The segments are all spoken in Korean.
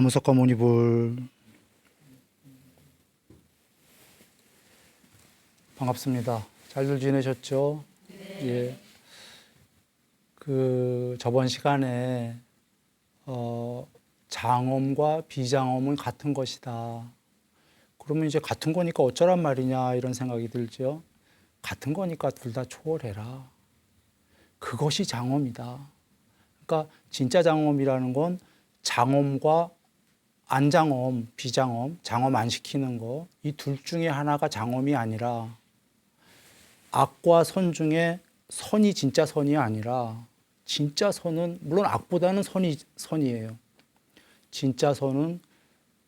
나무석가 모니볼 반갑습니다. 잘들 지내셨죠? 네. 예. 저번 시간에 장엄과 비장엄은 같은 것이다. 그러면 이제 같은 거니까 어쩌란 말이냐 이런 생각이 들죠. 같은 거니까 둘 다 초월해라. 그것이 장엄이다. 그러니까 진짜 장엄이라는 건 장엄과 안장엄, 비장엄, 장엄 안 시키는 거, 이 둘 중에 하나가 장엄이 아니라 악과 선 중에 선이 진짜 선이 아니라 진짜 선은 물론 악보다는 선이에요. 진짜 선은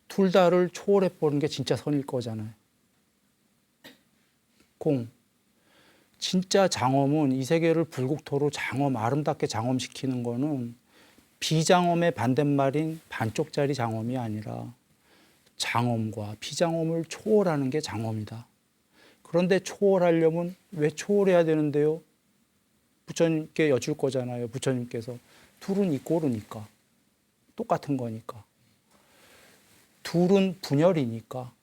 둘 다를 초월해 버리는 게 진짜 선일 거잖아요. 진짜 장엄은 이 세계를 불국토로 아름답게 장엄시키는 거는 비장엄의 반대말인 반쪽짜리 장엄이 아니라 장엄과 비장엄을 초월하는 게 장엄이다. 그런데 초월하려면 왜 초월해야 되는데요? 부처님께 여쭐 거잖아요. 부처님께서 둘은 이꼬르니까 똑같은 거니까 둘은 분열이니까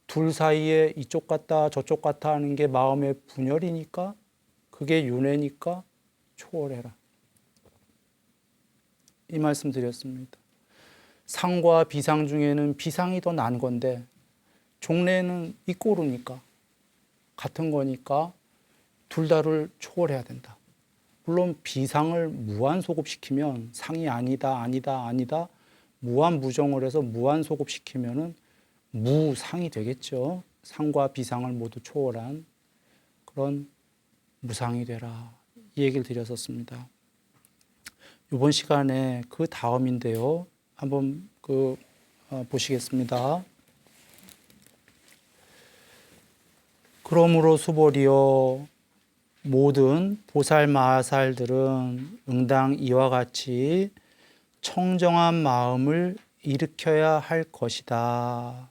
둘 사이에 이쪽 같다 저쪽 같다 하는 게 마음의 분열이니까 그게 윤회니까 초월해라. 이 말씀 드렸습니다. 상과 비상 중에는 비상이 더 난 건데 종래는 이꼬르니까 같은 거니까 둘 다를 초월해야 된다. 물론 비상을 무한소급시키면 상이 아니다 무한무정을 해서 무한소급시키면은 무상이 되겠죠. 상과 비상을 모두 초월한 그런 무상이 되라 이 얘기를 드렸었습니다. 이번 시간에 그 다음인데요. 한번 보시겠습니다. 그러므로 수보리여 모든 보살 마하살들은 응당 이와 같이 청정한 마음을 일으켜야 할 것이다.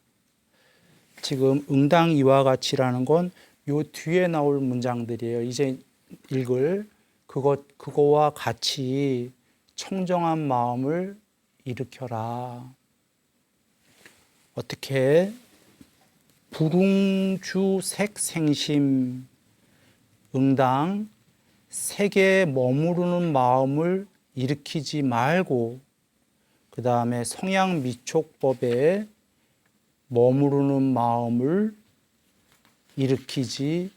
지금 응당 이와 같이라는 건 요 뒤에 나올 문장들이에요. 이제 읽을 그거와 같이 청정한 마음을 일으켜라. 어떻게? 불웅주색생심 응당 색에 머무르는 마음을 일으키지 말고 그 다음에 성향미촉법에 머무르는 마음을 일으키지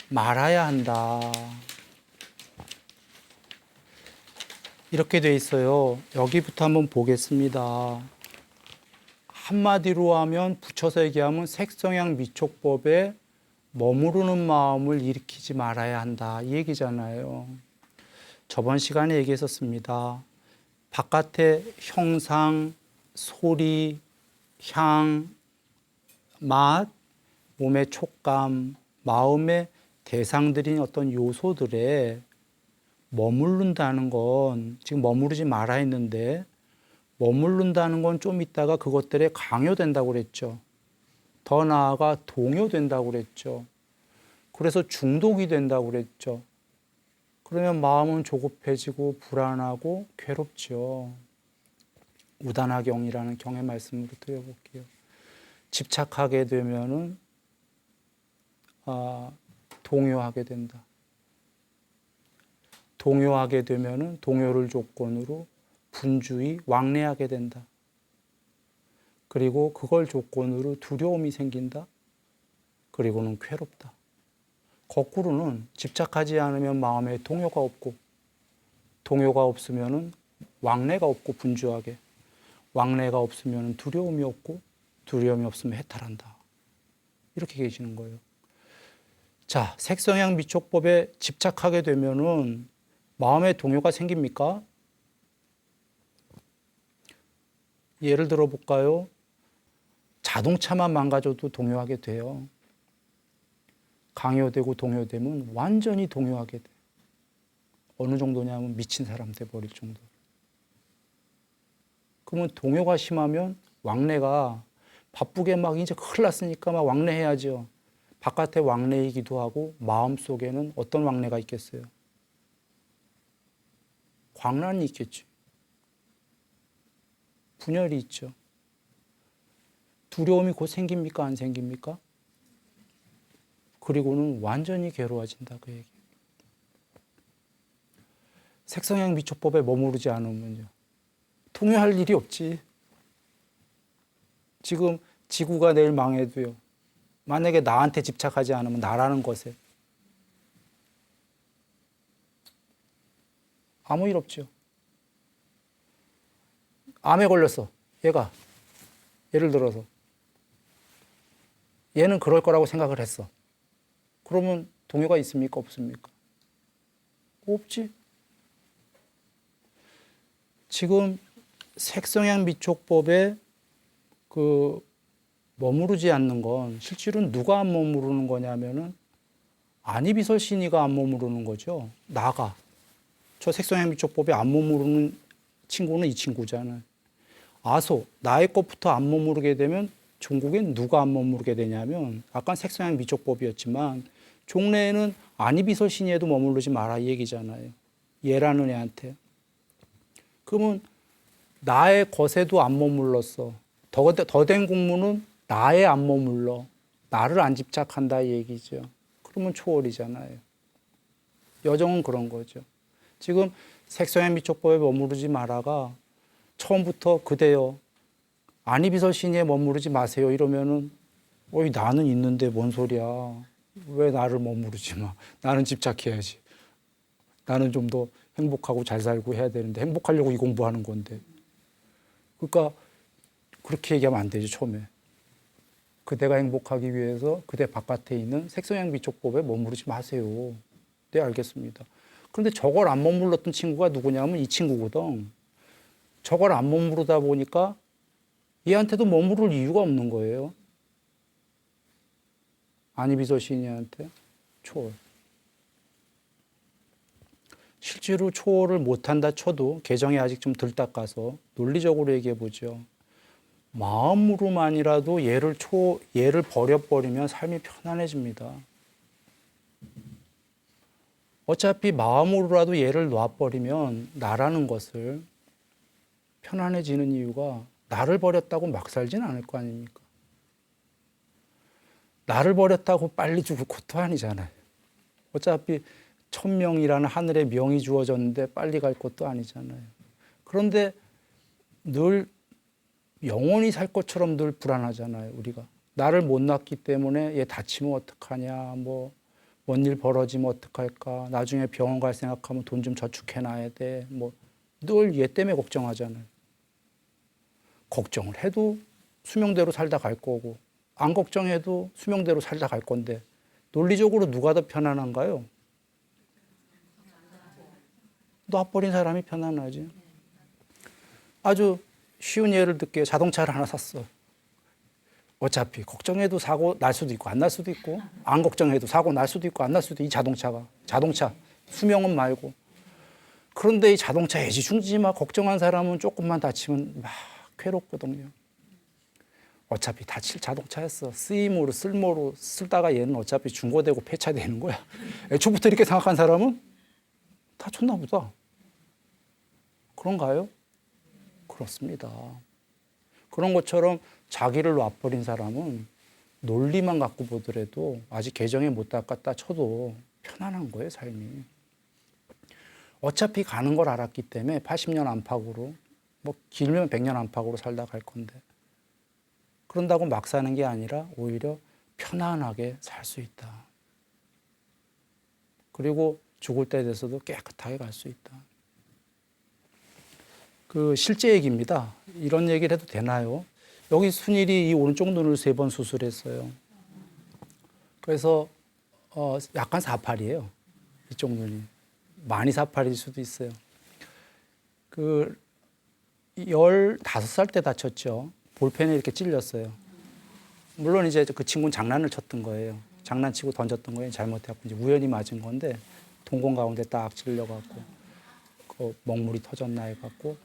말아야 한다. 이렇게 돼 있어요. 여기부터 한번 보겠습니다. 한마디로 하면 붙여서 얘기하면 색성향미촉법에 머무르는 마음을 일으키지 말아야 한다 이 얘기잖아요. 저번 시간에 얘기했었습니다. 바깥의 형상, 소리, 향, 맛, 몸의 촉감, 마음의 대상들인 어떤 요소들에 머무른다는 건 지금 머무르지 말아 했는데 머무른다는 건 좀 있다가 그것들에 강요된다고 그랬죠. 더 나아가 동요된다고 그랬죠. 그래서 중독이 된다고 그랬죠. 그러면 마음은 조급해지고 불안하고 괴롭죠. 우다나경이라는 경의 말씀으로 드려볼게요. 집착하게 되면은 동요하게 된다. 동요하게 되면은 동요를 조건으로 분주히 왕래하게 된다. 그리고 그걸 조건으로 두려움이 생긴다. 그리고는 괴롭다. 거꾸로는 집착하지 않으면 마음에 동요가 없고 동요가 없으면은 왕래가 없고 분주하게 왕래가 없으면 두려움이 없고 두려움이 없으면 해탈한다. 이렇게 계시는 거예요. 자, 색성향 미촉법에 집착하게 되면은 마음에 동요가 생깁니까? 예를 들어 볼까요? 자동차만 망가져도 동요하게 돼요. 강요되고 동요되면 완전히 동요하게 돼. 어느 정도냐면 미친 사람 돼 버릴 정도. 그러면 동요가 심하면 왕래가 바쁘게 막 이제 큰일 났으니까 막 왕래해야죠. 바깥에 왕래이기도 하고 마음속에는 어떤 왕래가 있겠어요? 광란이 있겠죠. 분열이 있죠. 두려움이 곧 생깁니까? 안 생깁니까? 그리고는 완전히 괴로워진다 그 얘기. 색성향 미촉법에 머무르지 않으면요. 통용할 일이 없지. 지금 지구가 내일 망해도요. 만약에 나한테 집착하지 않으면 나라는 것에 아무 일 없죠. 암에 걸렸어. 얘가. 예를 들어서. 얘는 그럴 거라고 생각을 했어. 그러면 동요가 있습니까? 없습니까? 없지. 지금 색성향 미촉법에 머무르지 않는 건 실제로는 누가 안 머무르는 거냐면은 안이비설신이가 안 머무르는 거죠. 나가. 저 색성향 미촉법에 안 머무르는 친구는 이 친구잖아요. 아소, 나의 것부터 안 머무르게 되면 종국엔 누가 안 머무르게 되냐면 아까 색성향 미촉법이었지만 종래에는 안이비설신이에도 머무르지 마라 이 얘기잖아요. 얘라는 애한테. 그러면 나의 것에도 안 머물렀어. 더된 공무는 나에 안 머물러. 나를 안 집착한다 이 얘기죠. 그러면 초월이잖아요. 여정은 그런 거죠. 지금 색성향 미촉법에 머무르지 마라가 처음부터 그대여 안이비설신이에 머무르지 마세요 이러면은 어이 나는 있는데 뭔 소리야. 왜 나를 머무르지 마. 나는 집착해야지. 나는 좀 더 행복하고 잘 살고 해야 되는데 행복하려고 이 공부하는 건데. 그러니까 그렇게 얘기하면 안 되죠, 처음에. 그대가 행복하기 위해서 그대 바깥에 있는 색성향 미촉법에 머무르지 마세요. 네, 알겠습니다. 그런데 저걸 안 머물렀던 친구가 누구냐면 이 친구거든. 저걸 안 머무르다 보니까 얘한테도 머무를 이유가 없는 거예요. 안이비설신이한테 초월. 실제로 초월을 못한다 쳐도 개정이 아직 좀 덜 닦아서 논리적으로 얘기해 보죠. 마음으로만이라도 얘를 버려버리면 삶이 편안해집니다. 어차피 마음으로라도 얘를 놔버리면 나라는 것을 편안해지는 이유가 나를 버렸다고 막 살진 않을 거 아닙니까? 나를 버렸다고 빨리 죽을 것도 아니잖아요. 어차피 천명이라는 하늘에 명이 주어졌는데 빨리 갈 것도 아니잖아요. 그런데 늘 영원히 살 것처럼 늘 불안하잖아요, 우리가. 나를 못 낳기 때문에 얘 다치면 어떡하냐, 뭔 일 벌어지면 어떡할까, 나중에 병원 갈 생각하면 돈 좀 저축해 놔야 돼, 늘 얘 때문에 걱정하잖아요. 걱정을 해도 수명대로 살다 갈 거고, 안 걱정해도 수명대로 살다 갈 건데, 논리적으로 누가 더 편안한가요? 놔버린 사람이 편안하지. 아주 쉬운 예를 들게요. 자동차를 하나 샀어. 어차피 걱정해도 사고 날 수도 있고 안 날 수도 있고 안 걱정해도 사고 날 수도 있고 안 날 수도 있고 이 자동차 수명은 말고. 그런데 이 자동차 애지중지막 걱정한 사람은 조금만 다치면 막 괴롭거든요. 어차피 다칠 자동차였어. 쓰임으로 쓸모로 쓰다가 얘는 어차피 중고되고 폐차되는 거야. 애초부터 이렇게 생각한 사람은 다쳤나 보다. 그런가요? 그렇습니다. 그런 것처럼 자기를 놔버린 사람은 논리만 갖고 보더라도 아직 개정에 못 닦았다 쳐도 편안한 거예요, 삶이. 어차피 가는 걸 알았기 때문에 80년 안팎으로, 길면 100년 안팎으로 살다 갈 건데. 그런다고 막 사는 게 아니라 오히려 편안하게 살 수 있다. 그리고 죽을 때 돼서도 깨끗하게 갈 수 있다. 실제 얘기입니다. 이런 얘기를 해도 되나요? 여기 순일이 이 오른쪽 눈을 3번 수술했어요. 그래서 약간 사팔이에요. 이쪽 눈이. 많이 사팔일 수도 있어요. 15살 때 다쳤죠. 볼펜에 이렇게 찔렸어요. 물론 이제 그 친구는 장난을 쳤던 거예요. 장난치고 던졌던 거예요. 잘못해갖고 이제 우연히 맞은 건데 동공 가운데 딱 찔려갖고 먹물이 터졌나 해갖고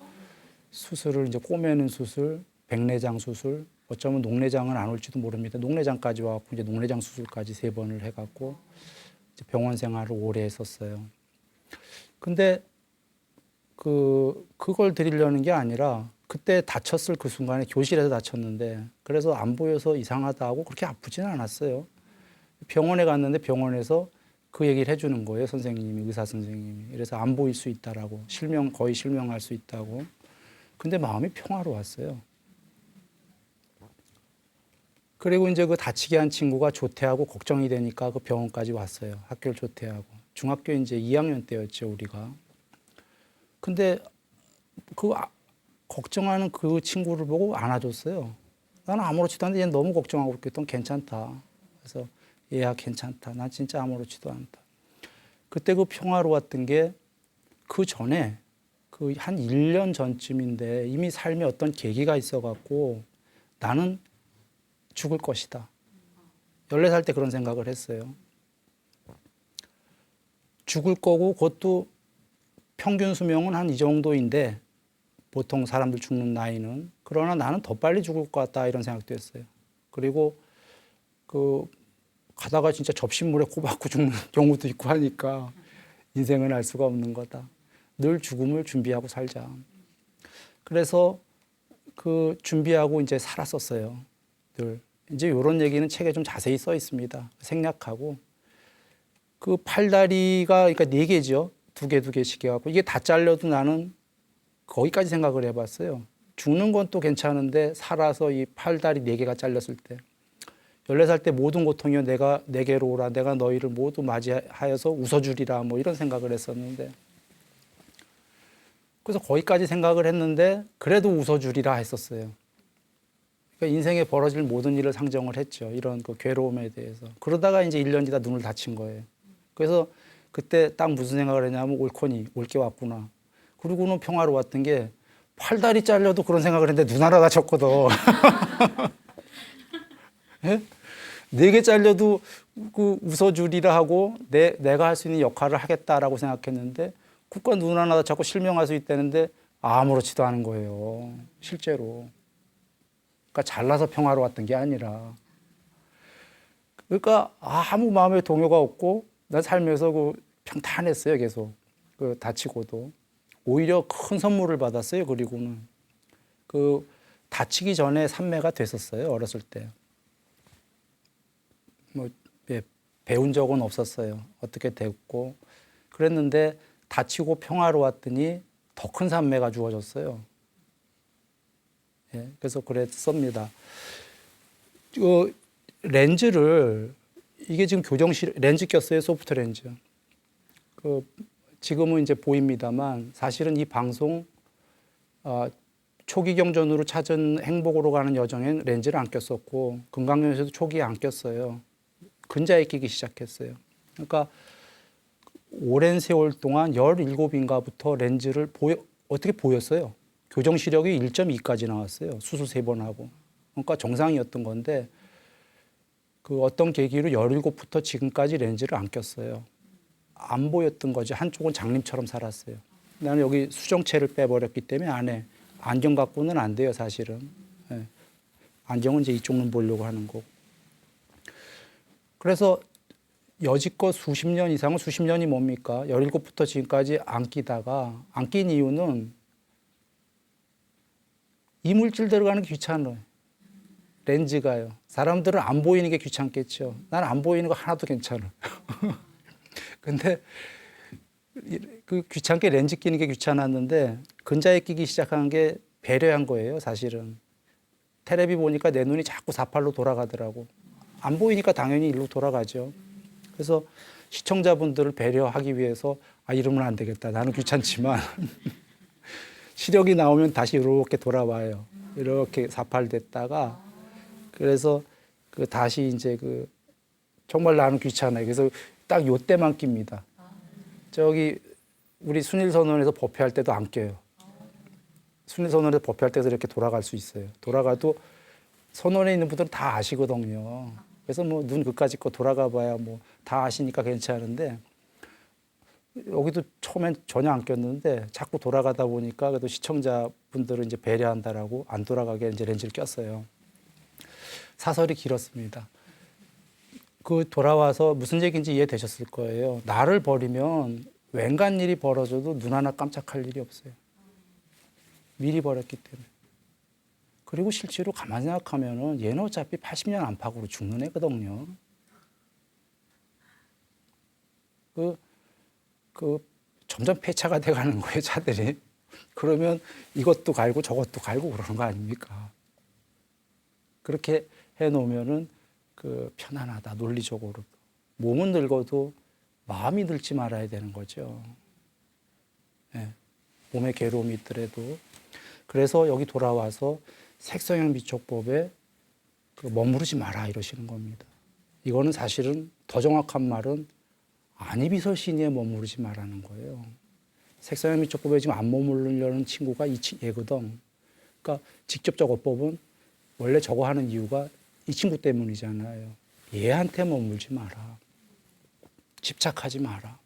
수술을 이제 꼬매는 수술, 백내장 수술, 어쩌면 녹내장은 안 올지도 모릅니다. 녹내장까지 와갖고 이제 녹내장 수술까지 3번을 해갖고 이제 병원 생활을 오래 했었어요. 근데 그걸 드리려는 게 아니라 그때 다쳤을 그 순간에 교실에서 다쳤는데 그래서 안 보여서 이상하다고 그렇게 아프지는 않았어요. 병원에 갔는데 병원에서 그 얘기를 해주는 거예요. 선생님이, 의사 선생님이. 그래서 안 보일 수 있다라고, 거의 실명할 수 있다고. 근데 마음이 평화로웠어요. 그리고 이제 그 다치게 한 친구가 조퇴하고 걱정이 되니까 그 병원까지 왔어요. 학교를 조퇴하고. 중학교 이제 2학년 때였죠, 우리가. 근데 그 걱정하는 그 친구를 보고 안아줬어요. 나는 아무렇지도 않은데 얘는 너무 걱정하고 있겠던 괜찮다. 그래서 얘야 괜찮다. 난 진짜 아무렇지도 않다. 그때 그 평화로웠던 게 그 전에 그 한 1년 전쯤인데 이미 삶에 어떤 계기가 있어갖고 나는 죽을 것이다. 14살 때 그런 생각을 했어요. 죽을 거고 그것도 평균 수명은 한 이 정도인데 보통 사람들 죽는 나이는. 그러나 나는 더 빨리 죽을 것 같다 이런 생각도 했어요. 그리고 그 가다가 진짜 접시물에 코 박고 죽는 경우도 있고 하니까 인생은 알 수가 없는 거다. 늘 죽음을 준비하고 살자. 그래서 그 준비하고 이제 살았었어요. 늘. 이제 이런 얘기는 책에 좀 자세히 써 있습니다. 생략하고. 그 팔다리가 그러니까 4개죠. 2개 해갖고 이게 다 잘려도 나는 거기까지 생각을 해봤어요. 죽는 건 또 괜찮은데 살아서 이 팔다리 4개가 잘렸을 때 14살 때 모든 고통이여 내가 내게로 오라 내가 너희를 모두 맞이하여서 웃어주리라 뭐 이런 생각을 했었는데 그래서 거기까지 생각을 했는데 그래도 웃어주리라 했었어요. 그러니까 인생에 벌어질 모든 일을 상정을 했죠. 이런 그 괴로움에 대해서. 그러다가 이제 1년 뒤다 눈을 다친 거예요. 그래서 그때 딱 무슨 생각을 했냐면 옳거니 올 게 왔구나. 그리고는 평화로웠던 게 팔다리 잘려도 그런 생각을 했는데 눈 하나 다쳤거든. 예? 4개 잘려도 그 웃어주리라 하고 내가 할 수 있는 역할을 하겠다라고 생각했는데 국가 눈 하나 다쳤고 실명할 수 있다는데 아무렇지도 않은 거예요. 실제로. 그러니까 잘나서 평화로웠던 게 아니라. 그러니까 아무 마음에 동요가 없고 난 살면서 그 평탄했어요. 계속. 그 다치고도. 오히려 큰 선물을 받았어요. 그리고는. 그 다치기 전에 산매가 됐었어요. 어렸을 때. 뭐 예, 배운 적은 없었어요. 어떻게 됐고. 그랬는데 다치고 평화로웠더니 더 큰 산매가 주어졌어요. 예, 그래서 그랬습니다. 렌즈를 이게 지금 교정실 렌즈 꼈어요. 소프트 렌즈. 그 지금은 이제 보입니다만 사실은 이 방송 초기 경전으로 찾은 행복으로 가는 여정엔 렌즈를 안 꼈었고 금강연에서도 초기에 안 꼈어요. 근자에 끼기 시작했어요. 그러니까 오랜 세월 동안 17인가부터 렌즈를 어떻게 보였어요. 교정 시력이 1.2까지 나왔어요. 수술 3번 하고. 그러니까 정상이었던 건데 그 어떤 계기로 17부터 지금까지 렌즈를 안 꼈어요. 안 보였던 거죠. 한쪽은 장님처럼 살았어요. 나는 여기 수정체를 빼버렸기 때문에 안에 안경 갖고는 안 돼요, 사실은. 예. 안경은 이제 이쪽 눈 보려고 하는 거고. 그래서 여지껏 수십 년 이상은 수십 년이 뭡니까? 17부터 지금까지 안 끼다가 안 낀 이유는 이물질 들어가는 게 귀찮아요. 렌즈가요. 사람들은 안 보이는 게 귀찮겠죠. 난 안 보이는 거 하나도 괜찮아. 근데 그 귀찮게 렌즈 끼는 게 귀찮았는데 근자에 끼기 시작한 게 배려한 거예요, 사실은. 테레비 보니까 내 눈이 자꾸 4팔로 돌아가더라고. 안 보이니까 당연히 일로 돌아가죠. 그래서 시청자분들을 배려하기 위해서 이러면 안 되겠다. 나는 귀찮지만 시력이 나오면 다시 이렇게 돌아와요. 이렇게 4팔 됐다가 그래서 그 다시 이제 그 정말 나는 귀찮아요. 그래서 딱 요때만 낍니다. 저기 우리 순일선언에서 법회할 때도 안 껴요. 순일선언에서 법회할 때도 이렇게 돌아갈 수 있어요. 돌아가도 선언에 있는 분들은 다 아시거든요. 그래서 뭐 눈 끝까지 거 돌아가 봐야 뭐 다 아시니까 괜찮은데 여기도 처음엔 전혀 안 꼈는데 자꾸 돌아가다 보니까 그래도 시청자분들을 이제 배려한다라고 안 돌아가게 이제 렌즈를 꼈어요. 사설이 길었습니다. 그 돌아와서 무슨 얘기인지 이해되셨을 거예요. 나를 버리면 웬간 일이 벌어져도 눈 하나 깜짝할 일이 없어요. 미리 버렸기 때문에. 그리고 실제로 가만히 생각하면은 얘는 어차피 80년 안팎으로 죽는 애거든요. 점점 폐차가 돼가는 거예요, 차들이. 그러면 이것도 갈고 저것도 갈고 그러는 거 아닙니까? 그렇게 해놓으면은 편안하다, 논리적으로도. 몸은 늙어도 마음이 늙지 말아야 되는 거죠. 네. 몸에 괴로움이 있더라도. 그래서 여기 돌아와서 색성형 미촉법에 머무르지 마라 이러시는 겁니다. 이거는 사실은 더 정확한 말은 안이비서 신의에 머무르지 말라는 거예요. 색성형 미촉법에 지금 안 머무르려는 친구가 얘거든. 그러니까 직접 저거법은 원래 저거 하는 이유가 이 친구 때문이잖아요. 얘한테 머물지 마라. 집착하지 마라.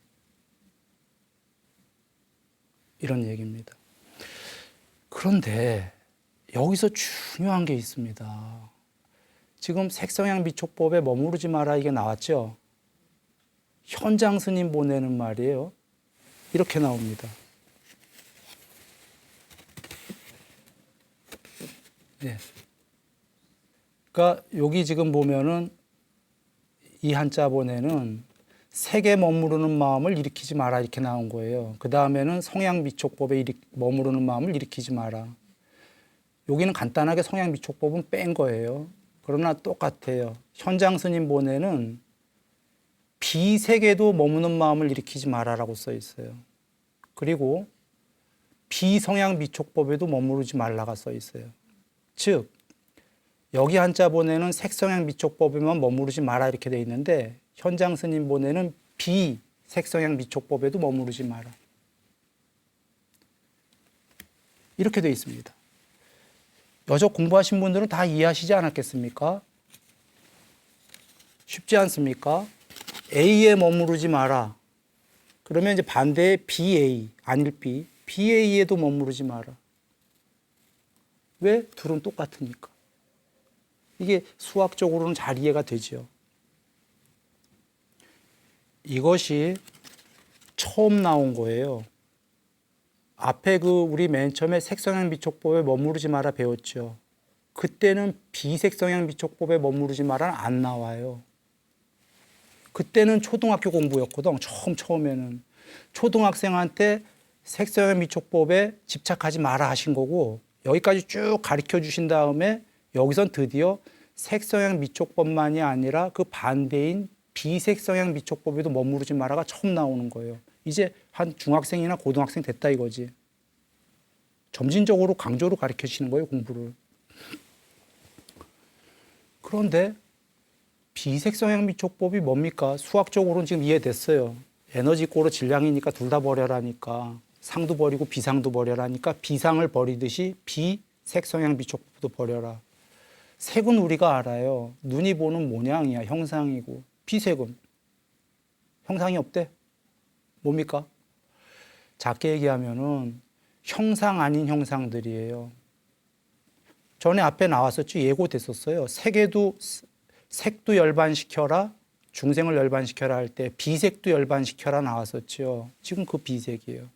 이런 얘기입니다. 그런데 여기서 중요한 게 있습니다. 지금 색성향 미촉법에 머무르지 마라 이게 나왔죠? 현장 스님 보내는 말이에요. 이렇게 나옵니다. 네. 그러니까 여기 지금 보면은 이 한자 보내는 색에 머무르는 마음을 일으키지 마라 이렇게 나온 거예요. 그 다음에는 성향미촉법에 머무르는 마음을 일으키지 마라. 여기는 간단하게 성향미촉법은 뺀 거예요. 그러나 똑같아요. 현장 스님 본에는 비색에도 머무는 마음을 일으키지 마라라고 써 있어요. 그리고 비성향미촉법에도 머무르지 말라가 써 있어요. 즉 여기 한자 본에는 색성향미촉법에만 머무르지 마라 이렇게 돼 있는데 현장 스님 본에는 비색성향 미촉법에도 머무르지 마라. 이렇게 돼 있습니다. 여적 공부하신 분들은 다 이해하시지 않았겠습니까? 쉽지 않습니까? A에 머무르지 마라. 그러면 이제 반대에 BA, 아닐 B, BA에도 머무르지 마라. 왜? 둘은 똑같으니까. 이게 수학적으로는 잘 이해가 되죠. 이것이 처음 나온 거예요. 앞에 우리 맨 처음에 색성향 미촉법에 머무르지 마라 배웠죠. 그때는 비색성향 미촉법에 머무르지 마라 안 나와요. 그때는 초등학교 공부였거든. 처음에는. 초등학생한테 색성향 미촉법에 집착하지 마라 하신 거고 여기까지 쭉 가르쳐 주신 다음에 여기선 드디어 색성향 미촉법만이 아니라 그 반대인 비색성향 미촉법에도 머무르지 마라가 처음 나오는 거예요. 이제 한 중학생이나 고등학생 됐다 이거지. 점진적으로 강조로 가르쳐주시는 거예요, 공부를. 그런데 비색성향 미촉법이 뭡니까? 수학적으로는 지금 이해됐어요. 에너지 꼬로 질량이니까 둘 다 버려라니까. 상도 버리고 비상도 버려라니까 비상을 버리듯이 비색성향 미촉법도 버려라. 색은 우리가 알아요. 눈이 보는 모양이야, 형상이고. 비색은 형상이 없대. 뭡니까? 작게 얘기하면은 형상 아닌 형상들이에요. 전에 앞에 나왔었죠. 예고됐었어요. 색도 열반시켜라. 중생을 열반시켜라 할 때 비색도 열반시켜라 나왔었죠. 지금 그 비색이에요.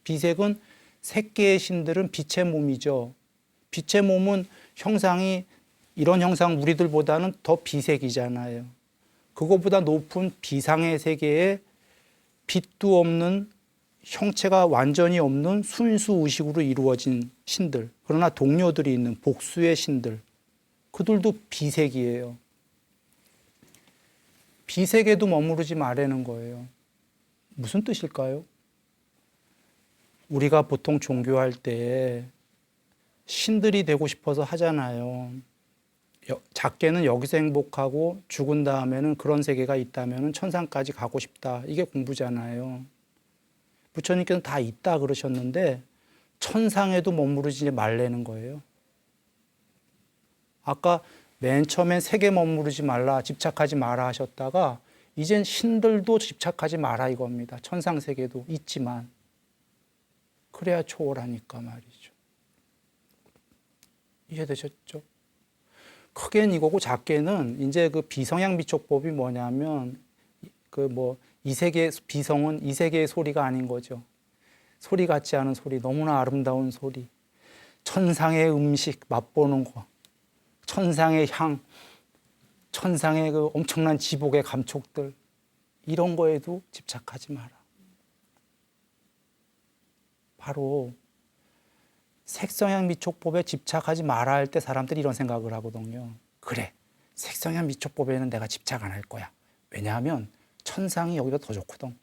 비색은 색계의 신들은 빛의 몸이죠. 빛의 몸은 형상이 이런 형상 우리들보다는 더 비색이잖아요. 그거보다 높은 비상의 세계에 빛도 없는 형체가 완전히 없는 순수의식으로 이루어진 신들, 그러나 동료들이 있는 복수의 신들, 그들도 비색이에요. 비색에도 머무르지 말라는 거예요. 무슨 뜻일까요? 우리가 보통 종교할 때 신들이 되고 싶어서 하잖아요. 작게는 여기서 행복하고 죽은 다음에는 그런 세계가 있다면 천상까지 가고 싶다. 이게 공부잖아요. 부처님께서는 다 있다 그러셨는데 천상에도 머무르지 말라는 거예요. 아까 맨 처음엔 색에 머무르지 말라, 집착하지 마라 하셨다가 이젠 신들도 집착하지 마라 이겁니다. 천상 세계도 있지만 그래야 초월하니까 말이죠. 이해되셨죠? 크게는 이거고 작게는 이제 그 비성향 미촉법이 뭐냐면 이 세계 비성은 이 세계의 소리가 아닌 거죠. 소리 같지 않은 소리, 너무나 아름다운 소리. 천상의 음식 맛보는 거, 천상의 향, 천상의 그 엄청난 지복의 감촉들, 이런 거에도 집착하지 마라. 바로 색성향 미촉법에 집착하지 마라 할 때 사람들이 이런 생각을 하거든요. 그래, 색성향 미촉법에는 내가 집착 안 할 거야. 왜냐하면 천상이 여기보다 더 좋거든.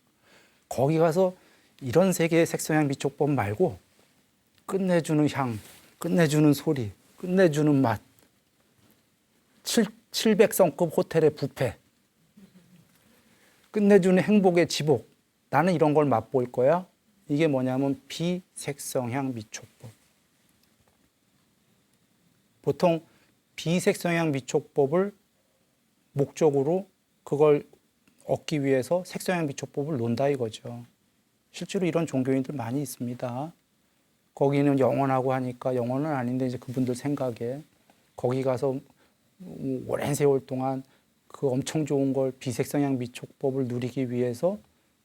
거기 가서 이런 세계의 색성향 미촉법 말고 끝내주는 향, 끝내주는 소리, 끝내주는 맛, 700성급 호텔의 뷔페, 끝내주는 행복의 지복, 나는 이런 걸 맛볼 거야. 이게 뭐냐면 비색성향 미촉법. 보통 비색성향 미촉법을 목적으로 그걸 얻기 위해서 색성향 미촉법을 논다 이거죠. 실제로 이런 종교인들 많이 있습니다. 거기는 영원하고 하니까 영원은 아닌데 이제 그분들 생각에 거기 가서 오랜 세월 동안 그 엄청 좋은 걸 비색성향 미촉법을 누리기 위해서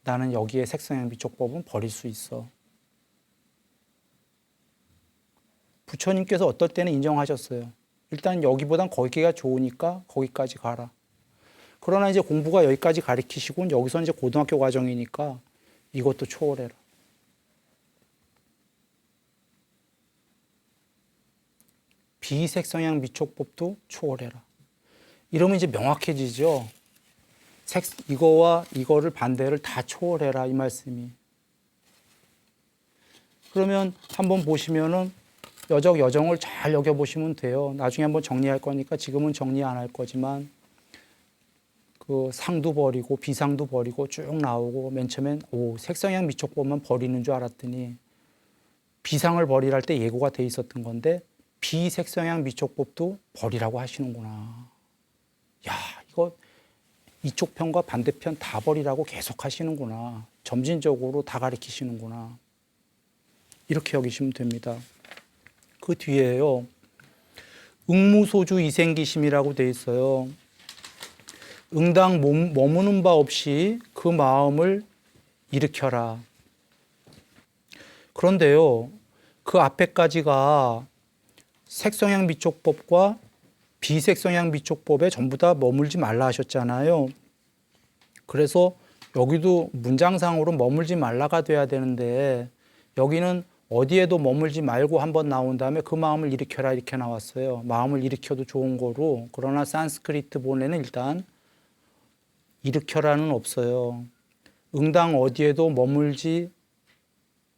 나는 여기에 색성향 미촉법은 버릴 수 있어. 부처님께서 어떨 때는 인정하셨어요. 일단 여기보단 거기가 좋으니까 거기까지 가라. 그러나 이제 공부가 여기까지 가르치시고 여기서 이제 고등학교 과정이니까 이것도 초월해라. 비색성향 미촉법도 초월해라. 이러면 이제 명확해지죠. 이거와 이거를 반대를 다 초월해라 이 말씀이. 그러면 한번 보시면은 여정을 잘 여겨보시면 돼요. 나중에 한번 정리할 거니까 지금은 정리 안 할 거지만 그 상도 버리고 비상도 버리고 쭉 나오고 맨 처음엔 색성향 미촉법만 버리는 줄 알았더니 비상을 버리랄 때 예고가 돼 있었던 건데 비색성향 미촉법도 버리라고 하시는구나. 야, 이거 이쪽 편과 반대편 다 버리라고 계속 하시는구나. 점진적으로 다 가르치시는구나. 이렇게 여기시면 됩니다. 그 뒤에요. 응무소주 이생기심이라고 돼 있어요. 응당 머무는 바 없이 그 마음을 일으켜라. 그런데요. 그 앞에까지가 색성향 미촉법과 비색성향 미촉법에 전부 다 머물지 말라 하셨잖아요. 그래서 여기도 문장상으로 머물지 말라가 돼야 되는데 여기는 어디에도 머물지 말고 한번 나온 다음에 그 마음을 일으켜라 이렇게 나왔어요. 마음을 일으켜도 좋은 거로. 그러나 산스크리트 본에는 일단 일으켜라는 없어요. 응당 어디에도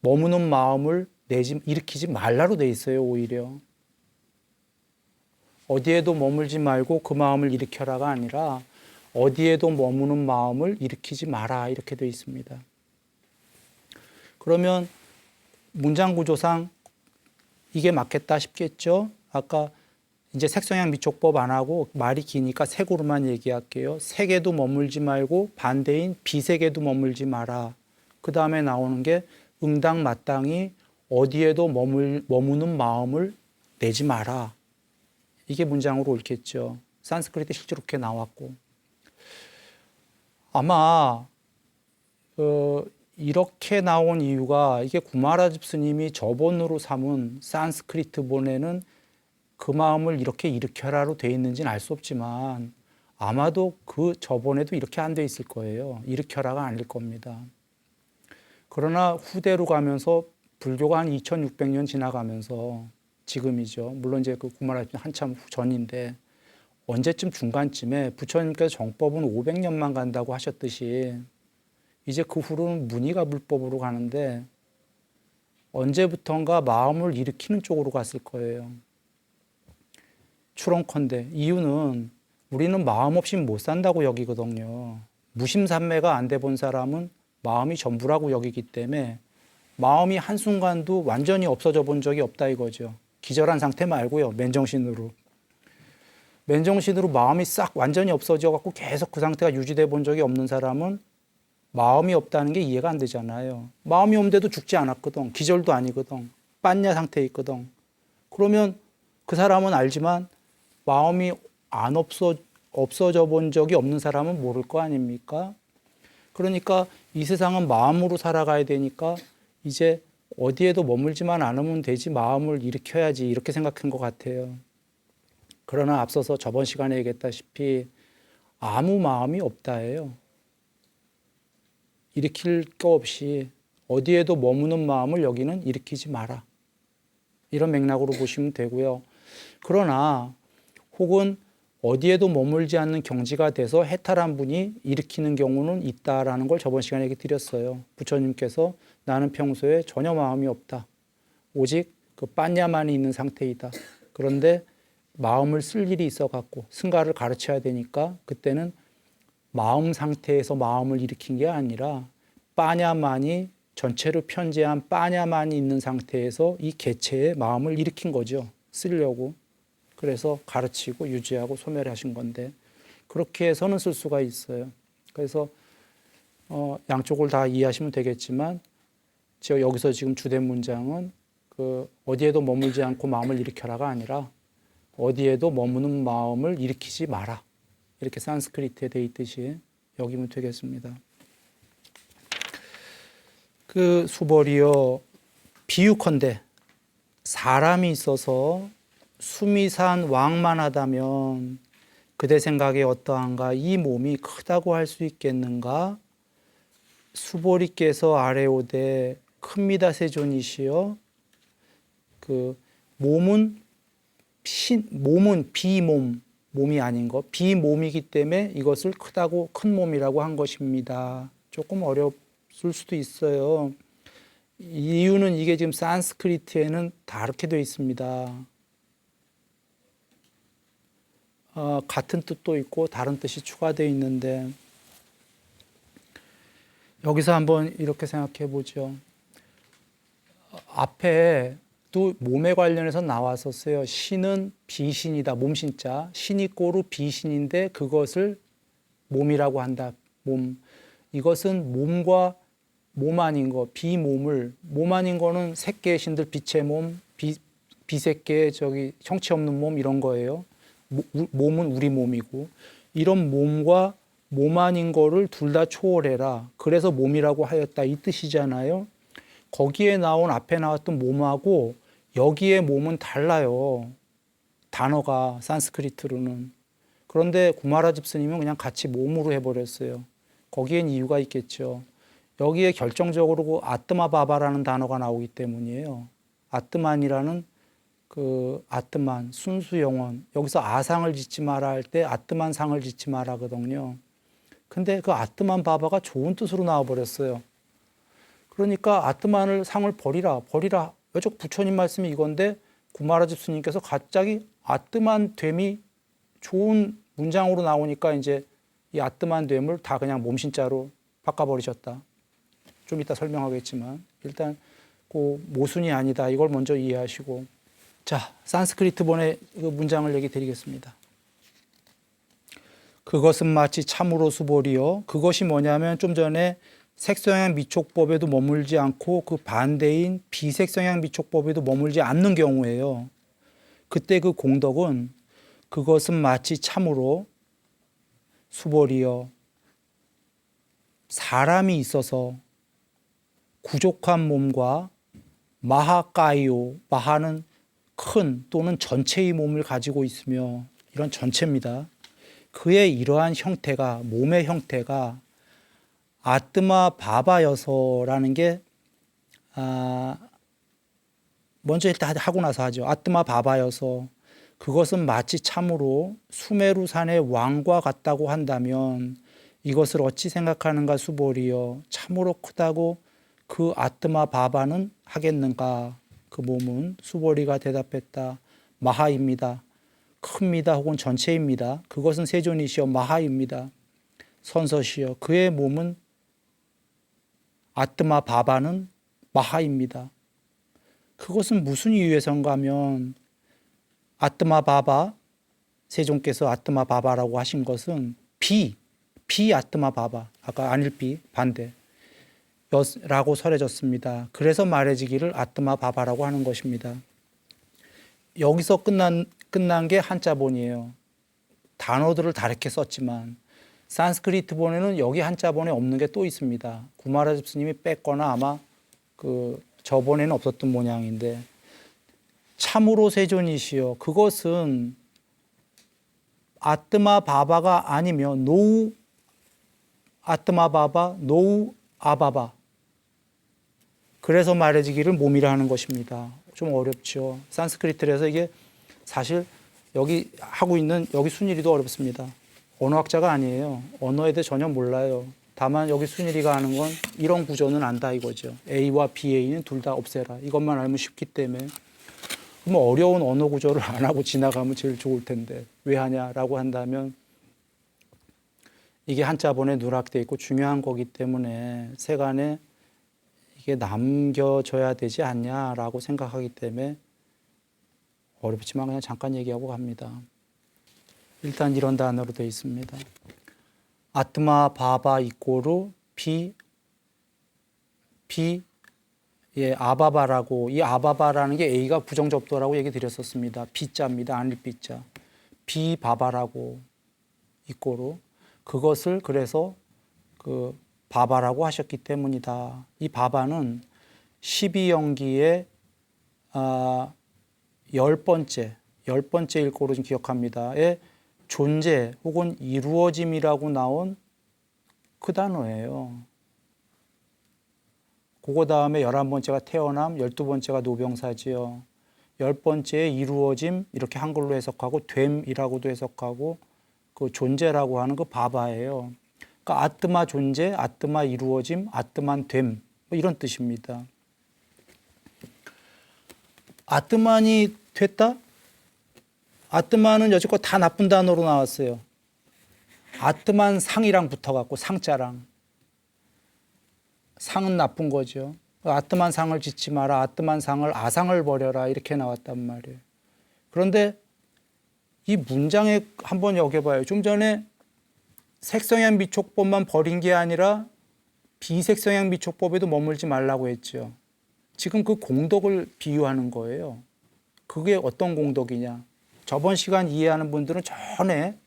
머무는 마음을 일으키지 말라로 돼 있어요. 오히려. 어디에도 머물지 말고 그 마음을 일으켜라가 아니라 어디에도 머무는 마음을 일으키지 마라 이렇게 돼 있습니다. 그러면 문장 구조상 이게 맞겠다 싶겠죠? 아까 이제 색성향 미촉법 안 하고 말이 기니까 색으로만 얘기할게요. 색에도 머물지 말고 반대인 비색에도 머물지 마라. 그 다음에 나오는 게 응당 마땅히 어디에도 머무는 마음을 내지 마라. 이게 문장으로 옳겠죠. 산스크리트 실제로 그렇게 나왔고. 아마 이렇게 나온 이유가 이게 구마라집 스님이 저본으로 삼은 산스크리트 본에는 그 마음을 이렇게 일으켜라로 돼 있는지는 알 수 없지만 아마도 그 저본에도 이렇게 안 돼 있을 거예요. 일으켜라가 아닐 겁니다. 그러나 후대로 가면서 불교가 한 2600년 지나가면서 지금이죠. 물론 이제 그 구마라집 한참 전인데 언제쯤 중간쯤에 부처님께서 정법은 500년만 간다고 하셨듯이 이제 그 후로는 문의가 불법으로 가는데 언제부턴가 마음을 일으키는 쪽으로 갔을 거예요. 추론컨대 이유는 우리는 마음 없이 못 산다고 여기거든요. 무심산매가 안 돼 본 사람은 마음이 전부라고 여기기 때문에 마음이 한순간도 완전히 없어져 본 적이 없다 이거죠. 기절한 상태 말고요. 맨정신으로. 맨정신으로 마음이 싹 완전히 없어져 갖고 계속 그 상태가 유지돼 본 적이 없는 사람은 마음이 없다는 게 이해가 안 되잖아요. 마음이 없는데도 죽지 않았거든. 기절도 아니거든. 빤냐 상태에 있거든. 그러면 그 사람은 알지만 마음이 안 없어져 본 적이 없는 사람은 모를 거 아닙니까? 그러니까 이 세상은 마음으로 살아가야 되니까 이제 어디에도 머물지만 않으면 되지 마음을 일으켜야지 이렇게 생각한 것 같아요. 그러나 앞서서 저번 시간에 얘기했다시피 아무 마음이 없다예요. 일으킬 거 없이 어디에도 머무는 마음을 여기는 일으키지 마라. 이런 맥락으로 보시면 되고요. 그러나 혹은 어디에도 머물지 않는 경지가 돼서 해탈한 분이 일으키는 경우는 있다라는 걸 저번 시간에 얘기 드렸어요. 부처님께서 나는 평소에 전혀 마음이 없다. 오직 그 빠냐만이 있는 상태이다. 그런데 마음을 쓸 일이 있어갖고 승가를 가르쳐야 되니까 그때는 마음 상태에서 마음을 일으킨 게 아니라 빠냐만이 전체로 편재한 빠냐만이 있는 상태에서 이 개체의 마음을 일으킨 거죠. 쓰려고. 그래서 가르치고 유지하고 소멸하신 건데 그렇게 해서는 쓸 수가 있어요. 그래서 양쪽을 다 이해하시면 되겠지만 제가 여기서 지금 주된 문장은 그 어디에도 머물지 않고 마음을 일으켜라가 아니라 어디에도 머무는 마음을 일으키지 마라. 이렇게 산스크리트에 돼 있듯이 여기면 되겠습니다. 그 수벌이여 비유컨대 사람이 있어서 수미산 왕만하다면 그대 생각에 어떠한가? 이 몸이 크다고 할 수 있겠는가? 수보리께서 아래오되 큽니다 세존이시여. 그 몸은 비몸, 몸이 아닌 거, 비몸이기 때문에 이것을 크다고 큰 몸이라고 한 것입니다. 조금 어렵을 수도 있어요. 이유는 이게 지금 산스크리트에는 다르게 되어 있습니다. 같은 뜻도 있고 다른 뜻이 추가되어 있는데 여기서 한번 이렇게 생각해 보죠. 앞에 또 몸에 관련해서 나왔었어요. 신은 비신이다. 몸신자. 신이 꼬루 비신인데 그것을 몸이라고 한다. 몸. 이것은 몸과 몸 아닌 거, 비몸을, 몸 아닌 거는 색계의 신들, 빛의 몸, 비색계의 형체 없는 몸 이런 거예요. 몸은 우리 몸이고 이런 몸과 몸 아닌 거를 둘 다 초월해라. 그래서 몸이라고 하였다 이 뜻이잖아요. 거기에 나온 앞에 나왔던 몸하고 여기에 몸은 달라요. 단어가 산스크리트로는. 그런데 구마라집 스님은 그냥 같이 몸으로 해버렸어요. 거기엔 이유가 있겠죠. 여기에 결정적으로 아뜨마 바바라는 단어가 나오기 때문이에요. 아뜨만이라는 그 아뜨만, 순수 영혼. 여기서 아상을 짓지 마라 할 때 아뜨만 상을 짓지 마라 하거든요. 근데 그 아뜨만 바바가 좋은 뜻으로 나와버렸어요. 그러니까 아뜨만을 상을 버리라. 여쪽 부처님 말씀이 이건데 구마라집 스님께서 갑자기 아뜨만 됨이 좋은 문장으로 나오니까 이제 이 아뜨만 됨을 다 그냥 몸신자로 바꿔버리셨다. 좀 이따 설명하겠지만 일단 그 모순이 아니다. 이걸 먼저 이해하시고 자, 산스크리트 본의 그 문장을 얘기 드리겠습니다. 그것은 마치 참으로 수보리요. 그것이 뭐냐면 좀 전에 색성향 미촉법에도 머물지 않고 그 반대인 비색성향 미촉법에도 머물지 않는 경우예요. 그때 그 공덕은 그것은 마치 참으로 수보리요. 사람이 있어서 부족한 몸과 마하까이오, 마하는 큰 또는 전체의 몸을 가지고 있으며 이런 전체입니다. 그의 이러한 형태가 몸의 형태가 아뜨마 바바여서라는 게 먼저 일단 하고 나서 하죠. 아뜨마 바바여서 그것은 마치 참으로 수메루산의 왕과 같다고 한다면 이것을 어찌 생각하는가 수보리여. 참으로 크다고 그 아뜨마 바바는 하겠는가. 그 몸은 수보리가 대답했다. 마하입니다. 큽니다. 혹은 전체입니다. 그것은 세존이시여 마하입니다. 선서시여 그의 몸은 아뜨마 바바는 마하입니다. 그것은 무슨 이유에선가 하면 아뜨마 바바 세존께서 아뜨마 바바라고 하신 것은 비 아뜨마 바바 아까 아닐비 반대 라고 설해졌습니다. 그래서 말해지기를 아뜨마 바바라고 하는 것입니다. 여기서 끝난 게 한자본이에요. 단어들을 다르게 썼지만 산스크리트 본에는 여기 한자본에 없는 게 또 있습니다. 구마라집 스님이 뺐거나 아마 그 저번에는 없었던 모양인데 참으로 세존이시여 그것은 아뜨마 바바가 아니면 노우 아뜨마 바바 노우 아바바 그래서 말해지기를 몸이라 하는 것입니다. 좀 어렵죠. 산스크리트에서 이게 사실 여기 하고 있는 여기 순일이도 어렵습니다. 언어학자가 아니에요. 언어에 대해 전혀 몰라요. 다만 여기 순일이가 하는 건 이런 구조는 안다 이거죠. A와 BA는 둘 다 없애라. 이것만 알면 쉽기 때문에 그럼 어려운 언어 구조를 안 하고 지나가면 제일 좋을 텐데 왜 하냐라고 한다면 이게 한자본에 누락되어 있고 중요한 거기 때문에 세간에 이게 남겨져야 되지 않냐라고 생각하기 때문에 어렵지만 그냥 잠깐 얘기하고 갑니다. 일단 이런 단어로 되어 있습니다. 아트마 바바 이꼬르 예, 아바바라고 이 아바바라는 게 A가 부정접두라고 얘기 드렸었습니다. 비자입니다. 아닐 비자. 비바바라고 이꼬르 그것을 그래서 그 바바라고 하셨기 때문이다. 이 바바는 12연기의 10번째 일꼬로 좀 기억합니다.의 존재 혹은 이루어짐이라고 나온 그 단어예요. 그거 다음에 11번째가 태어남, 12번째가 노병사지요. 10번째의 이루어짐 이렇게 한글로 해석하고 됨이라고도 해석하고 그 존재라고 하는 그 바바예요. 그러니까 아뜨마 존재, 아뜨마 이루어짐, 아뜨만 됨 뭐 이런 뜻입니다. 아뜨만이 됐다? 아뜨만은 여지껏 다 나쁜 단어로 나왔어요. 아뜨만 상이랑 붙어갖고 상자랑. 상은 나쁜 거죠. 아뜨만 상을 짓지 마라. 아뜨만 상을 아상을 버려라. 이렇게 나왔단 말이에요. 그런데 이 문장에 한번 여겨봐요. 좀 전에 색성향 미촉법만 버린 게 아니라 비색성향 미촉법에도 머물지 말라고 했죠. 지금 그 공덕을 비유하는 거예요. 그게 어떤 공덕이냐. 저번 시간 이해하는 분들은 전에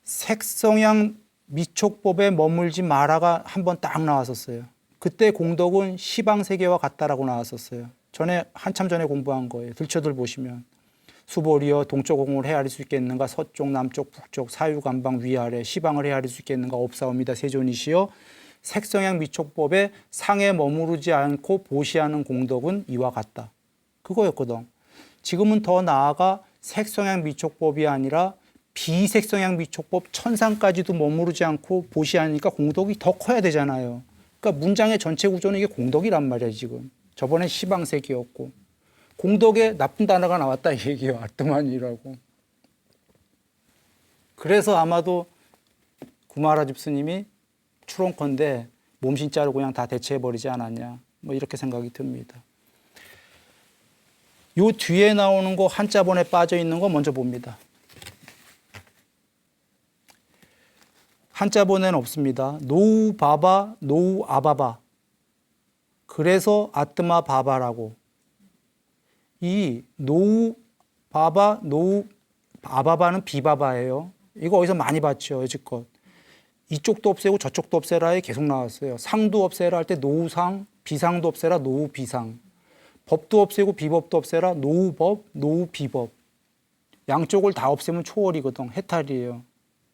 색성향 미촉법에 머물지 마라가 한번 딱 나왔었어요. 그때 공덕은 시방세계와 같다라고 나왔었어요. 전에 한참 전에 공부한 거예요. 들쳐들 보시면 수보리여 동쪽 공을 헤아릴 수 있겠는가 서쪽 남쪽 북쪽 사유간방 위아래 시방을 헤아릴 수 있겠는가 없사옵니다. 세존이시여 색성향 미촉법에 상에 머무르지 않고 보시하는 공덕은 이와 같다. 그거였거든. 지금은 더 나아가 색성향 미촉법이 아니라 비색성향 미촉법 천상까지도 머무르지 않고 보시하니까 공덕이 더 커야 되잖아요. 그러니까 문장의 전체 구조는 이게 공덕이란 말이에요. 지금 저번에 시방색이었고 공덕에 나쁜 단어가 나왔다 이 얘기예요. 아뜨만이라고. 그래서 아마도 구마라 집스님이 추론컨대 몸신자로 그냥 다 대체해버리지 않았냐 뭐 이렇게 생각이 듭니다. 요 뒤에 나오는 거 한자본에 빠져 있는 거 먼저 봅니다. 한자본에는 없습니다. 노우 바바, 노우 아바바. 그래서 아뜨마 바바라고. 이 노우 바바, 노우 아바바는 비바바예요. 이거 어디서 많이 봤죠, 여지껏. 이쪽도 없애고 저쪽도 없애라에 계속 나왔어요. 상도 없애라 할 때 노우상, 비상도 없애라 노우비상. 법도 없애고 비법도 없애라 노우법, 노우비법. 양쪽을 다 없애면 초월이거든, 해탈이에요.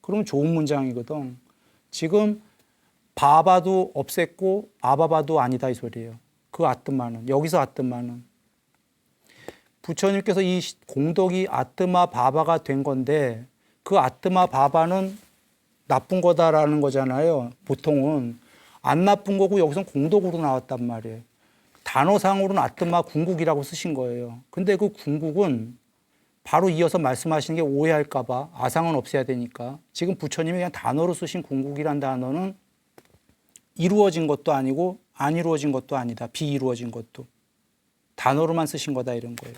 그러면 좋은 문장이거든. 지금 바바도 없앴고 아바바도 아니다 이 소리예요. 그 아뜨마는. 여기서 아뜨마는. 부처님께서 이 공덕이 아뜨마 바바가 된 건데 그 아뜨마 바바는 나쁜 거다라는 거잖아요. 보통은. 안 나쁜 거고 여기서 공덕으로 나왔단 말이에요. 단어상으로는 아뜨마 궁극이라고 쓰신 거예요. 근데 그 궁극은 바로 이어서 말씀하시는 게 오해할까 봐 아상은 없애야 되니까 지금 부처님이 그냥 단어로 쓰신 궁극이란 단어는 이루어진 것도 아니고 안 이루어진 것도 아니다. 비이루어진 것도. 단어로만 쓰신 거다 이런 거예요.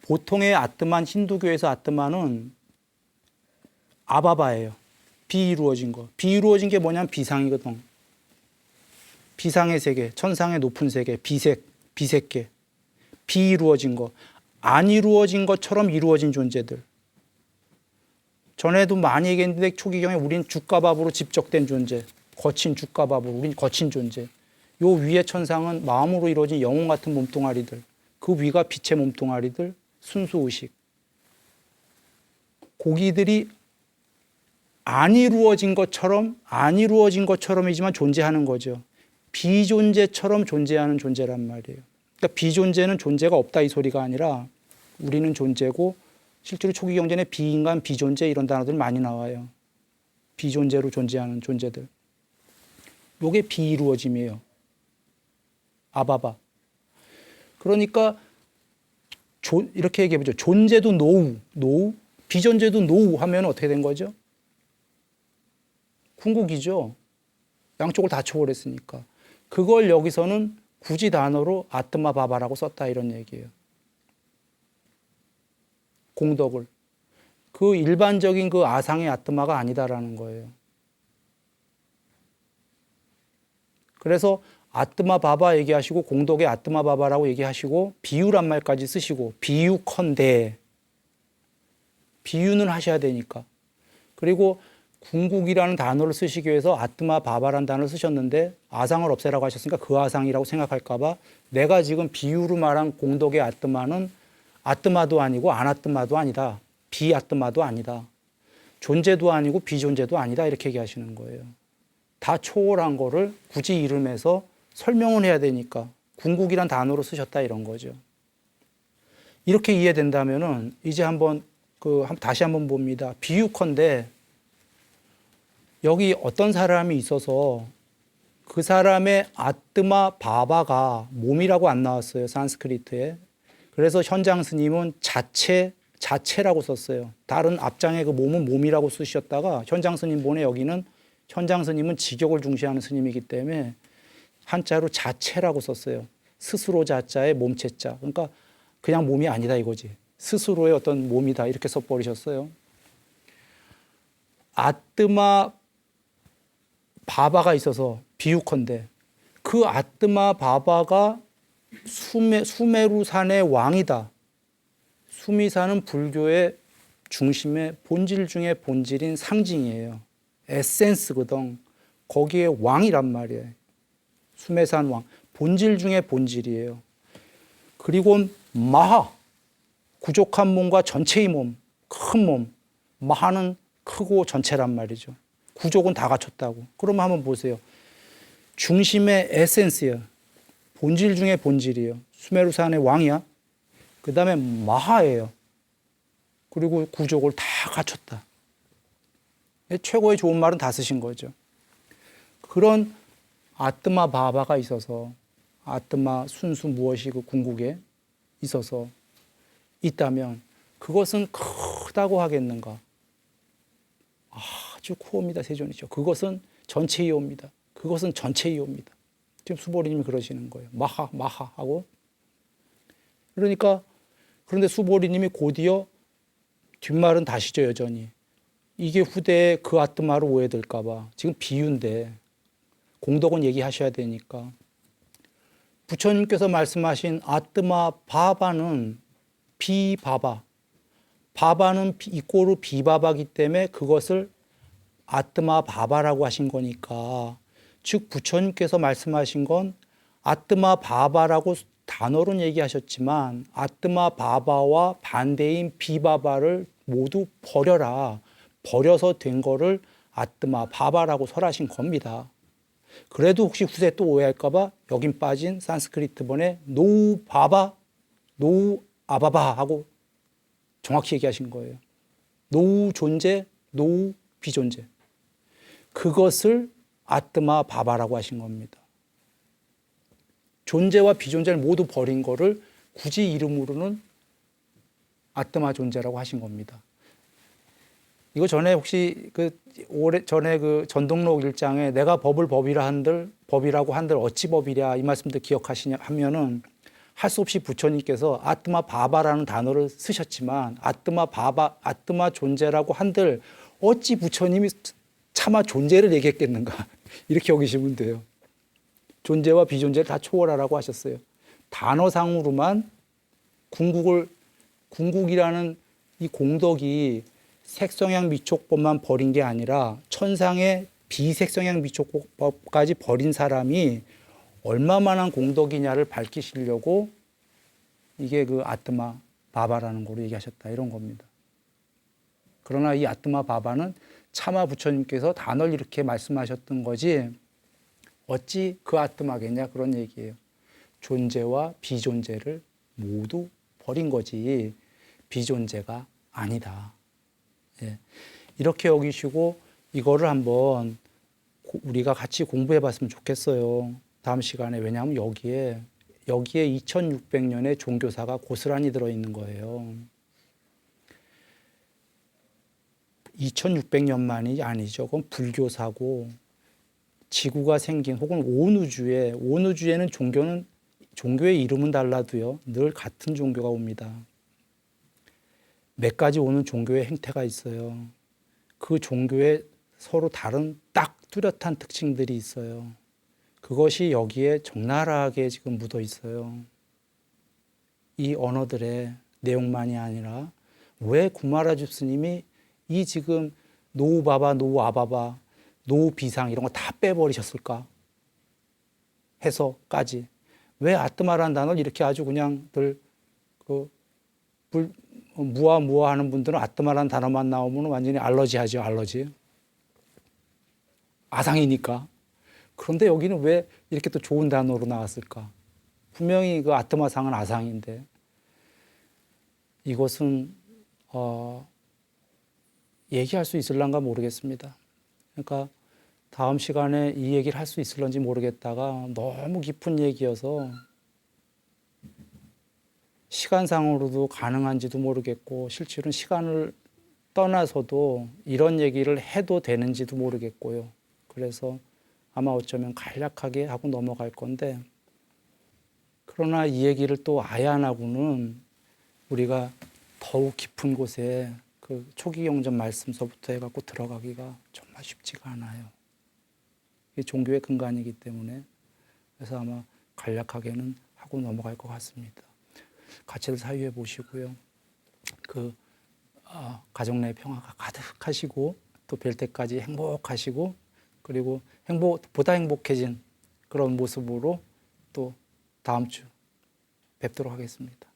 보통의 아뜨만 힌두교에서 아뜨만은 아바바예요. 비이루어진 거. 비이루어진 게 뭐냐면 비상이거든. 비상의 세계, 천상의 높은 세계, 비색계. 비이루어진 거. 안 이루어진 것처럼 이루어진 존재들. 전에도 많이 얘기했는데 초기경에 우린 죽과 밥으로 집적된 존재. 거친 죽과 밥으로 우린 거친 존재. 요 위의 천상은 마음으로 이루어진 영혼 같은 몸뚱아리들, 그 위가 빛의 몸뚱아리들, 순수의식. 고기들이 안 이루어진 것처럼이지만 존재하는 거죠. 비존재처럼 존재하는 존재란 말이에요. 그러니까 비존재는 존재가 없다 이 소리가 아니라 우리는 존재고, 실제로 초기 경전에 비인간, 비존재 이런 단어들 많이 나와요. 비존재로 존재하는 존재들. 요게 비이루어짐이에요. 아바바. 그러니까 이렇게 얘기해보죠. 존재도 노우, 비존재도 노우 하면 어떻게 된 거죠? 궁극이죠. 양쪽을 다 초월했으니까. 그걸 여기서는 굳이 단어로 아뜨마 바바라고 썼다 이런 얘기예요. 공덕을. 그 일반적인 그 아상의 아뜨마가 아니다라는 거예요. 그래서 아뜨마 바바 얘기하시고 공덕의 아뜨마 바바라고 얘기하시고 비유란 말까지 쓰시고 비유컨대. 비유는 하셔야 되니까. 그리고 궁극이라는 단어를 쓰시기 위해서 아뜨마 바바라는 단어를 쓰셨는데 아상을 없애라고 하셨으니까 그 아상이라고 생각할까 봐 내가 지금 비유로 말한 공덕의 아뜨마는 아뜨마도 아니고 아나뜨마도 아니다. 비아뜨마도 아니다. 존재도 아니고 비존재도 아니다. 이렇게 얘기하시는 거예요. 다 초월한 거를 굳이 이름에서 설명을 해야 되니까 궁극이란 단어로 쓰셨다 이런 거죠. 이렇게 이해된다면은 이제 다시 한번 봅니다. 비유컨대 여기 어떤 사람이 있어서 그 사람의 아뜨마 바바가 몸이라고 안 나왔어요. 산스크리트에. 그래서 현장 스님은 자체라고 썼어요. 다른 앞장에 그 몸은 몸이라고 쓰셨다가 현장 스님 본에 여기는 현장 스님은 직역을 중시하는 스님이기 때문에 한자로 자체라고 썼어요. 스스로 자자에 몸체자. 그러니까 그냥 몸이 아니다 이거지. 스스로의 어떤 몸이다 이렇게 써버리셨어요. 아뜨마 바바가 있어서 비유컨대 그 아뜨마 바바가 수메루산의 왕이다. 수미산은 불교의 중심의 본질 중에 본질인 상징이에요. 에센스거든. 거기에 왕이란 말이에요. 수메산 왕. 본질 중에 본질이에요. 그리고 마하. 부족한 몸과 전체의 몸, 큰 몸. 마하는 크고 전체란 말이죠. 구족은 다 갖췄다고. 그러면 한번 보세요. 중심의 에센스예요. 본질 중에 본질이에요. 수메르산의 왕이야. 그 다음에 마하예요. 그리고 구족을 다 갖췄다. 최고의 좋은 말은 다 쓰신 거죠. 그런 아뜨마 바바가 있어서 아뜨마 순수 무엇이 그 궁극에 있어서 있다면 그것은 크다고 하겠는가? 아주 코어입니다. 세존이죠. 그것은 전체이옵니다. 그것은 전체이옵니다. 지금 수보리님이 그러시는 거예요. 마하 하고. 그러니까 그런데 수보리님이 곧이어 뒷말은 다시죠. 여전히. 이게 후대에 그 아뜨마로 오해될까 봐. 지금 비유인데 공덕은 얘기하셔야 되니까. 부처님께서 말씀하신 아뜨마 바바는 비바바. 바바는 이꼬르 비바바기 때문에 그것을 아뜨마 바바라고 하신 거니까. 즉 부처님께서 말씀하신 건 아뜨마 바바라고 단어로는 얘기하셨지만 아뜨마 바바와 반대인 비바바를 모두 버려라. 버려서 된 거를 아뜨마 바바라고 설하신 겁니다. 그래도 혹시 후세 또 오해할까 봐 여긴 빠진 산스크리트본에 노우 바바, 노우 아바바 하고 정확히 얘기하신 거예요. 노우 존재, 노우 비존재. 그것을 아뜨마 바바라고 하신 겁니다. 존재와 비존재를 모두 버린 거를 굳이 이름으로는 아뜨마 존재라고 하신 겁니다. 이거 전에 혹시 전에 전동록 1장에 내가 법을 법이라고 한들 어찌 법이랴 이 말씀도 기억하시냐 하면은 할 수 없이 부처님께서 아뜨마 바바라는 단어를 쓰셨지만 아뜨마 바바, 아뜨마 존재라고 한들 어찌 부처님이 차마 존재를 얘기했겠는가 이렇게 여기시면 돼요. 존재와 비존재를 다 초월하라고 하셨어요. 단어상으로만 궁극이라는 이 공덕이 색성향 미촉법만 버린 게 아니라 천상의 비색성향 미촉법까지 버린 사람이 얼마만한 공덕이냐를 밝히시려고 이게 그 아뜨마 바바라는 거로 얘기하셨다 이런 겁니다. 그러나 이 아뜨마 바바는 차마 부처님께서 단언 이렇게 말씀하셨던 거지 어찌 그 아뜨마겠냐 그런 얘기예요. 존재와 비존재를 모두 버린 거지 비존재가 아니다. 예. 이렇게 여기시고 이거를 한번 우리가 같이 공부해 봤으면 좋겠어요. 다음 시간에. 왜냐하면 여기에 2600년의 종교사가 고스란히 들어있는 거예요. 2600년만이 아니죠. 그건 불교사고 지구가 생긴 혹은 온 우주에는 종교의 이름은 달라도요. 늘 같은 종교가 옵니다. 몇 가지 오는 종교의 행태가 있어요. 그 종교에 서로 다른 딱 뚜렷한 특징들이 있어요. 그것이 여기에 적나라하게 지금 묻어 있어요. 이 언어들의 내용만이 아니라 왜 구마라주 스님이 이 지금 노우바바, 노우아바바, 노우비상 이런 거 다 빼버리셨을까? 해서까지. 왜 아뜨마라는 단어를 이렇게 아주 그냥 늘 무아 하는 분들은 아뜨마라는 단어만 나오면 완전히 알러지하죠, 알러지. 아상이니까. 그런데 여기는 왜 이렇게 또 좋은 단어로 나왔을까? 분명히 그 아뜨마상은 아상인데 이것은 얘기할 수 있을란가 모르겠습니다. 그러니까 다음 시간에 이 얘기를 할 수 있을런지 모르겠다가 너무 깊은 얘기여서 시간상으로도 가능한지도 모르겠고 실제로는 시간을 떠나서도 이런 얘기를 해도 되는지도 모르겠고요. 그래서 아마 어쩌면 간략하게 하고 넘어갈 건데 그러나 이 얘기를 또 아예 안 하고는 우리가 더욱 깊은 곳에 그 초기 경전 말씀서부터 해갖고 들어가기가 정말 쉽지가 않아요. 이게 종교의 근간이기 때문에 그래서 아마 간략하게는 하고 넘어갈 것 같습니다. 같이들 사유해 보시고요. 가정 내 평화가 가득하시고 또 뵐 때까지 행복하시고 그리고 보다 행복해진 그런 모습으로 또 다음 주 뵙도록 하겠습니다.